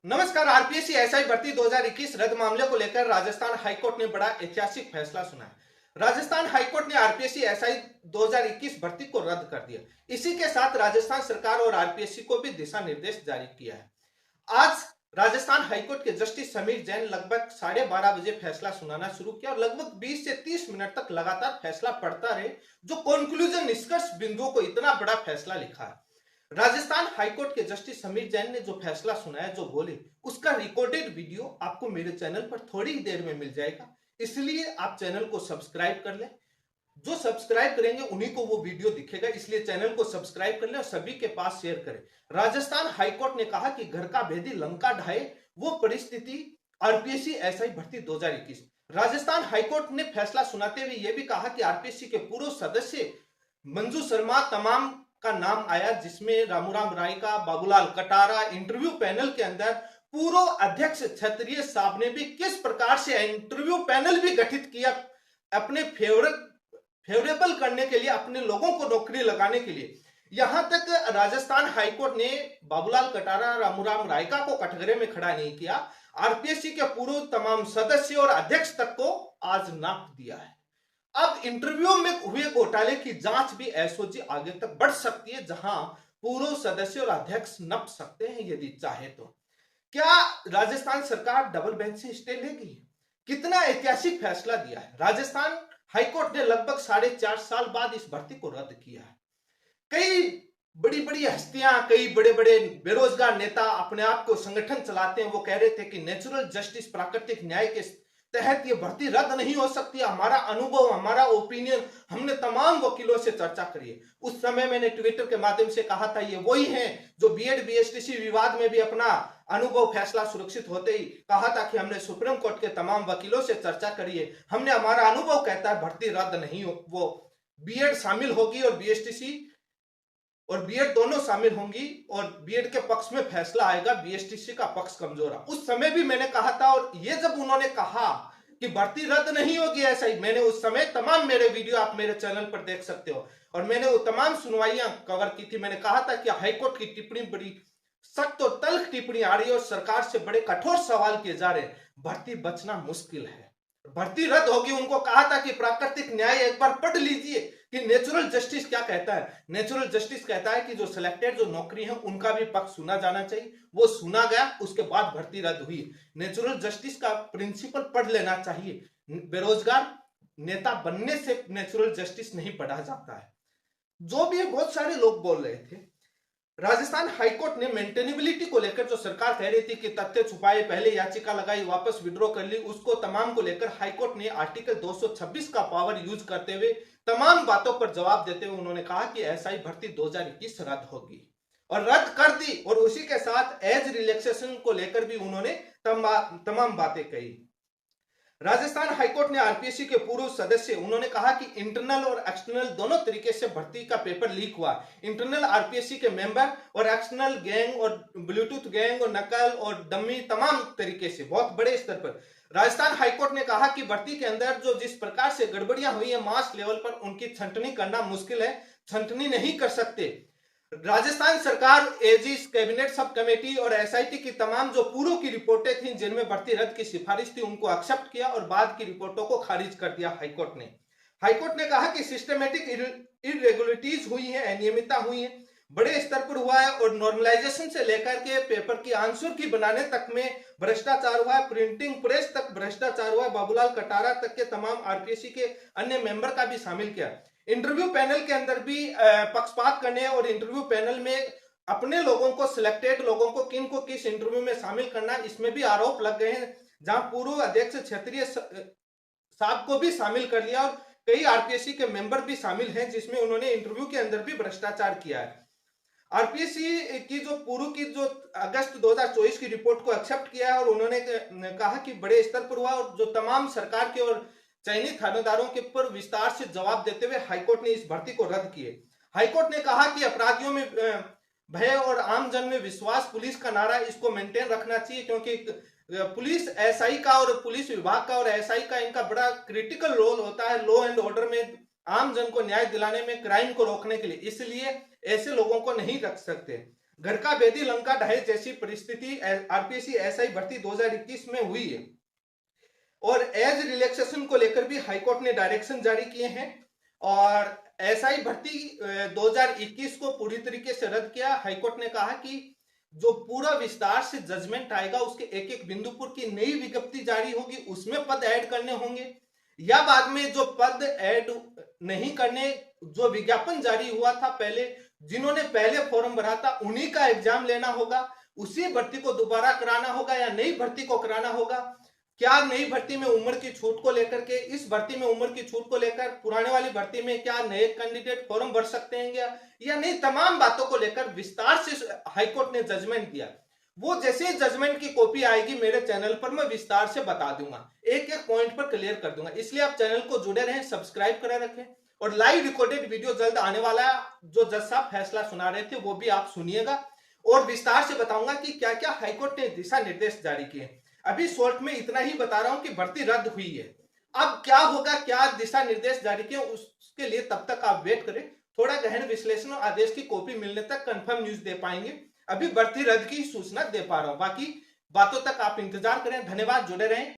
नमस्कार। RPSC SI भर्ती 2021 रद्द मामले को लेकर राजस्थान हाईकोर्ट ने बड़ा ऐतिहासिक फैसला सुनाया। राजस्थान हाईकोर्ट ने आरपीएससी एसआई 2021 भर्ती को रद्द कर दिया। इसी के साथ राजस्थान सरकार और आरपीएससी को भी दिशा निर्देश जारी किया है। आज राजस्थान हाईकोर्ट के जस्टिस समीर जैन लगभग 12:30 बजे फैसला सुनाना शुरू किया और लगभग 20 से 30 मिनट तक लगातार फैसला पढ़ता रहे, जो कंक्लूजन निष्कर्ष बिंदुओं को इतना बड़ा फैसला लिखा है। राजस्थान हाईकोर्ट के जस्टिस समीर जैन ने जो फैसला सुनाया, जो बोले, उसका रिकॉर्डेड वीडियो आपको मेरे चैनल पर थोड़ी ही देर में मिल जाएगा। इसलिए आप चैनल को सब्सक्राइब कर लें। जो सब्सक्राइब करेंगे उन्हीं को वो वीडियो दिखेगा, इसलिए चैनल को सब्सक्राइब कर लें और सभी के पास शेयर करें। राजस्थान हाईकोर्ट ने कहा कि घर का भेदी लंका ढाए, वो परिस्थिति आरपीएससी एसआई भर्ती 2021। राजस्थान हाईकोर्ट ने फैसला सुनाते हुए यह भी कहा कि आरपीएससी के पूर्व सदस्य मंजू शर्मा तमाम का नाम आया, जिसमें रामूराम रायका, बाबूलाल कटारा, इंटरव्यू पैनल के अंदर पूर्व अध्यक्ष क्षत्रिय साहब ने भी किस प्रकार से इंटरव्यू पैनल भी गठित किया अपने फेवरेबल करने के लिए, अपने लोगों को नौकरी लगाने के लिए। यहां तक राजस्थान हाईकोर्ट ने बाबूलाल कटारा, रामूराम रायका को कटघरे में खड़ा नहीं किया, आरपीएससी के पूर्व तमाम सदस्य और अध्यक्ष तक को आज नाप दिया है। अब इंटरव्यू में हुए घोटाले की जांच भी एसओजी आगे तक बढ़ सकती है, जहां पूर्व सदस्य और अध्यक्ष नप सकते हैं यदि चाहे तो। क्या राजस्थान सरकार डबल बेंच से स्टे लेगी? कितना ऐतिहासिक फैसला दिया है। राजस्थान हाईकोर्ट ने लगभग 4.5 साल बाद इस भर्ती को रद्द किया है। कई बड़ी बड़ी हस्तियां, कई बड़े बड़े बेरोजगार नेता अपने आप को संगठन चलाते हैं, वो कह रहे थे कि नेचुरल जस्टिस, प्राकृतिक न्याय के तहत ये भर्ती रद्द नहीं हो सकती। हमारा अनुभव, हमारा ओपिनियन, हमने तमाम वकीलों से चर्चा करी है। उस समय मैंने ट्विटर के माध्यम से कहा था, ये वही हैं जो बीएड बीएसटीसी विवाद में भी अपना अनुभव, फैसला सुरक्षित होते ही कहा था कि हमने सुप्रीम कोर्ट के तमाम वकीलों से चर्चा करी है, हमने, हमारा अनुभव कहता है भर्ती रद्द नहीं हो, वो बीएड शामिल होगी और बीएसटीसी और बीएड दोनों शामिल होंगी और बीएड के पक्ष में फैसला आएगा, बीएसटीसी का पक्ष कमजोर है। उस समय भी मैंने कहा था, और ये जब उन्होंने कहा कि भर्ती रद्द नहीं होगी, ऐसा ही मैंने उस समय तमाम मेरे वीडियो आप मेरे चैनल पर देख सकते हो और मैंने वो तमाम सुनवाइयां कवर की थी। मैंने कहा था कि हाईकोर्ट की टिप्पणी बड़ी सख्त और तल्ख टिप्पणी आ रही है और सरकार से बड़े कठोर सवाल किए जा रहे हैं, भर्ती बचना मुश्किल है, भर्ती रद्द होगी। उनको कहा था कि प्राकृतिक न्याय एक बार पढ़ लीजिए कि नेचुरल जस्टिस क्या कहता है। नेचुरल जस्टिस कहता है कि जो सिलेक्टेड जो नौकरी है उनका भी पक्ष सुना जाना चाहिए, वो सुना गया, उसके बाद भर्ती रद्द हुई। नेचुरल जस्टिस का प्रिंसिपल पढ़ लेना चाहिए। बेरोजगार नेता बनने से नेचुरल जस्टिस नहीं पढ़ा जाता है, जो भी बहुत सारे लोग बोल रहे थे। राजस्थान हाईकोर्ट ने मेंटेनेबिलिटी को लेकर जो सरकार कह रही थी कि तथ्य छुपाए, पहले याचिका लगाई, वापस विड्रॉ कर ली, उसको तमाम को लेकर हाईकोर्ट ने आर्टिकल 226 का पावर यूज करते हुए तमाम बातों पर जवाब देते हुए उन्होंने कहा कि एसआई भर्ती 2021 रद्द होगी और रद्द कर दी। और उसी के साथ एज रिलैक्सेशन को लेकर भी उन्होंने तमाम बातें कही। राजस्थान हाईकोर्ट ने आरपीएससी के पूर्व सदस्य, उन्होंने कहा कि इंटरनल और एक्सटर्नल दोनों तरीके से भर्ती का पेपर लीक हुआ। इंटरनल आरपीएससी के मेंबर और एक्सटर्नल गैंग और ब्लूटूथ गैंग और नकल और डमी, तमाम तरीके से बहुत बड़े स्तर पर। राजस्थान हाईकोर्ट ने कहा कि भर्ती के अंदर जो जिस प्रकार से गड़बड़ियां हुई है मास लेवल पर, उनकी छंटनी करना मुश्किल है, छंटनी नहीं कर सकते। राजस्थान सरकार, एजीज, कैबिनेट सब कमेटी और एसआईटी की तमाम जो पूर्व की रिपोर्टें थीं जिनमें भर्ती रद्द की सिफारिश थी, उनको एक्सेप्ट किया और बाद की रिपोर्टों को खारिज कर दिया हाईकोर्ट ने। हाईकोर्ट ने कहा कि सिस्टमेटिक इरेगुलरिटीज हुई है, अनियमितता हुई है, बड़े स्तर पर हुआ है और नॉर्मलाइजेशन से लेकर के पेपर की आंसर की बनाने तक में भ्रष्टाचार हुआ है, प्रिंटिंग प्रेस तक भ्रष्टाचार हुआ है, बाबूलाल कटारा तक के तमाम आरपीएससी के अन्य मेंबर का भी शामिल किया। इंटरव्यू पैनल के अंदर भी पक्षपात करने और इंटरव्यू पैनल में अपने लोगों को, सिलेक्टेड लोगों को, किन को किस इंटरव्यू में शामिल करना, इसमें भी आरोप लग गए हैं, जहां पूर्व अध्यक्ष क्षत्रिय साहब को भी शामिल कर लिया और कई आरपीएससी के मेंबर भी शामिल हैं, जिसमें उन्होंने इंटरव्यू के अंदर भी भ्रष्टाचार किया है। आरपीएससी की जो पूर्व की जो अगस्त 2024 की रिपोर्ट को एक्सेप्ट किया है और उन्होंने कहा कि बड़े स्तर पर हुआ और जो तमाम सरकार के और चयनित थानेदारों के ऊपर विस्तार से जवाब देते हुए हाईकोर्ट ने इस भर्ती को रद्द किए। हाईकोर्ट ने कहा कि अपराधियों में भय और आम जन में विश्वास, पुलिस का नारा, इसको मेंटेन रखना चाहिए, क्योंकि पुलिस एसआई का और पुलिस विभाग का और एसआई का इनका बड़ा क्रिटिकल रोल होता है लॉ एंड ऑर्डर में, आम जन को न्याय दिलाने में, क्राइम को रोकने के लिए, इसलिए ऐसे लोगों को नहीं रख सकते। घर का बेदी लंका ढहे जैसी परिस्थिति आरपीएससी एसआई भर्ती 2021 में हुई है और एज रिलैक्सेशन को लेकर भी हाईकोर्ट ने डायरेक्शन जारी किए हैं और एसआई भर्ती 2021 को पूरी तरीके से रद्द किया। हाईकोर्ट ने कहा कि जो पूरा विस्तार से जजमेंट आएगा उसके एक एक बिंदु पर की नई विज्ञप्ति जारी होगी, उसमें पद ऐड करने होंगे या बाद में जो पद ऐड नहीं करने, जो विज्ञापन जारी हुआ था पहले, जिन्होंने पहले फॉर्म भरा था उन्हीं का एग्जाम लेना होगा, उसी भर्ती को दोबारा कराना होगा या नई भर्ती को कराना होगा। क्या नई भर्ती में उम्र की छूट को लेकर के, इस भर्ती में उम्र की छूट को लेकर पुराने वाली भर्ती में क्या नए कैंडिडेट फॉर्म भर सकते हैं या नहीं, तमाम बातों को लेकर विस्तार से हाईकोर्ट ने जजमेंट दिया। वो जैसे ही जजमेंट की कॉपी आएगी मेरे चैनल पर मैं विस्तार से बता दूंगा, एक एक पॉइंट पर क्लियर कर दूंगा। इसलिए आप चैनल को जुड़े रहें, सब्सक्राइब करे रखें और लाइव रिकॉर्डेड वीडियो जल्द आने वाला है। जो जज साहब फैसला सुना रहे थे वो भी आप सुनिएगा और विस्तार से बताऊंगा कि क्या क्या हाईकोर्ट ने दिशा निर्देश जारी किए। अभी शॉर्ट में इतना ही बता रहा हूं कि भर्ती रद्द हुई है, अब क्या होगा, क्या दिशा निर्देश जारी किए, उसके लिए तब तक आप वेट करें। थोड़ा गहन विश्लेषण और आदेश की कॉपी मिलने तक कंफर्म न्यूज दे पाएंगे। अभी भर्ती रद्द की सूचना दे पा रहा हूं, बाकी बातों तक आप इंतजार करें। धन्यवाद, जुड़े रहें।